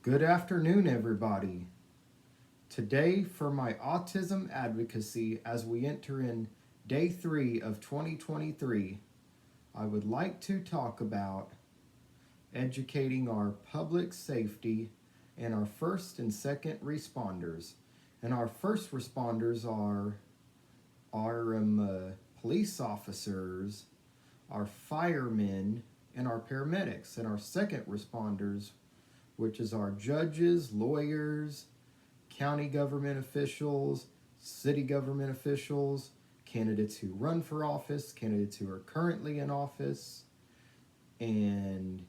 Good afternoon, everybody. Today, for my autism advocacy, as we enter in day 3 of 2023, I would like to talk about educating our public safety and our first and second responders. And our first responders are our police officers, our firemen, and our paramedics. And our second responders, which is our judges, lawyers, county government officials, city government officials, candidates who run for office, candidates who are currently in office, and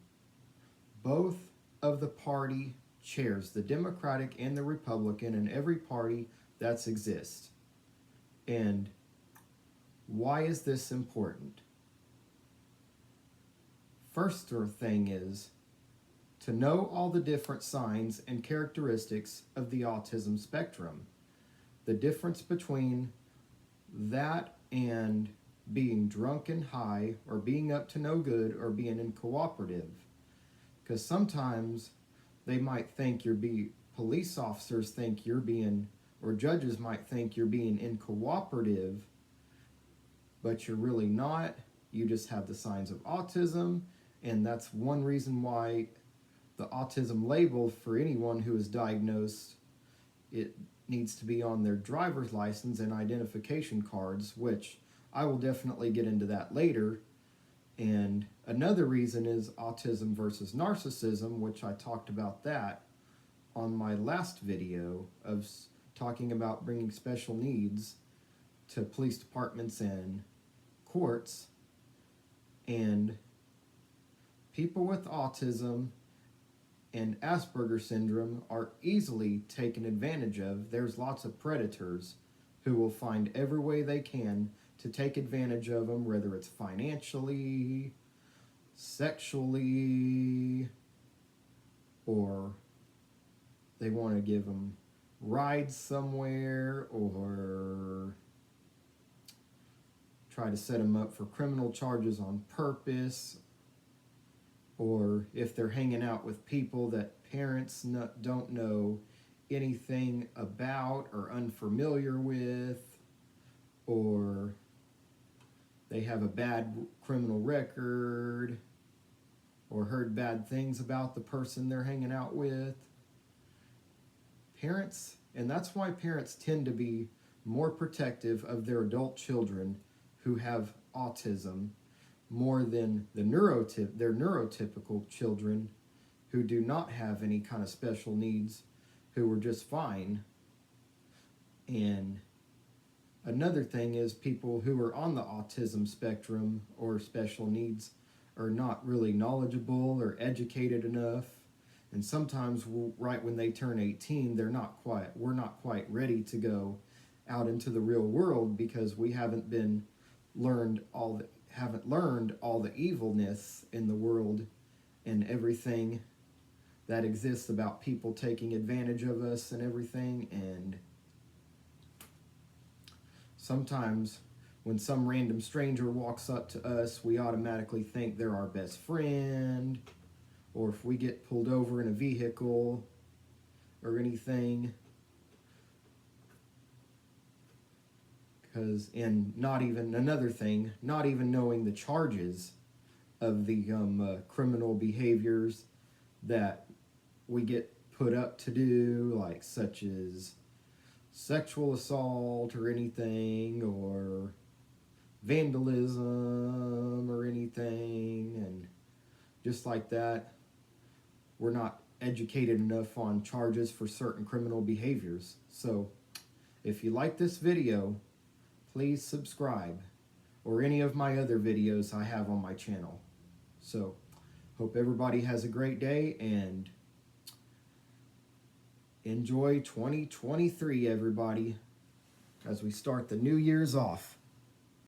both of the party chairs, the Democratic and the Republican, and every party that's exists. And why is this important? First thing is to know all the different signs and characteristics of the autism spectrum. The difference between that and being drunk and high, or being up to no good, or being uncooperative. Because sometimes they might think police officers think you're being, or judges might think you're being uncooperative, but you're really not. You just have the signs of autism, and that's one reason why the autism label for anyone who is diagnosed, it needs to be on their driver's license and identification cards, which I will definitely get into that later. And another reason is autism versus narcissism, which I talked about that on my last video of talking about bringing special needs to police departments and courts. And people with autism and Asperger's syndrome are easily taken advantage of. There's lots of predators who will find every way they can to take advantage of them, whether it's financially, sexually, or they want to give them rides somewhere, or try to set them up for criminal charges on purpose, or if they're hanging out with people that parents don't know anything about or unfamiliar with, or they have a bad criminal record, or heard bad things about the person they're hanging out with. Parents, and that's why parents tend to be more protective of their adult children who have autism more than their neurotypical children who do not have any kind of special needs, who were just fine. And another thing is people who are on the autism spectrum or special needs are not really knowledgeable or educated enough. And sometimes right when they turn 18, we're not quite ready to go out into the real world because we haven't learned all the evilness in the world and everything that exists about people taking advantage of us and everything. And sometimes when some random stranger walks up to us, we automatically think they're our best friend, or if we get pulled over in a vehicle or anything. And not even knowing the charges of the criminal behaviors that we get put up to do, like such as sexual assault or anything, or vandalism or anything, and just like that, we're not educated enough on charges for certain criminal behaviors. So if you like this video, please subscribe, or any of my other videos I have on my channel. So, hope everybody has a great day, and enjoy 2023, everybody, as we start the new year's off.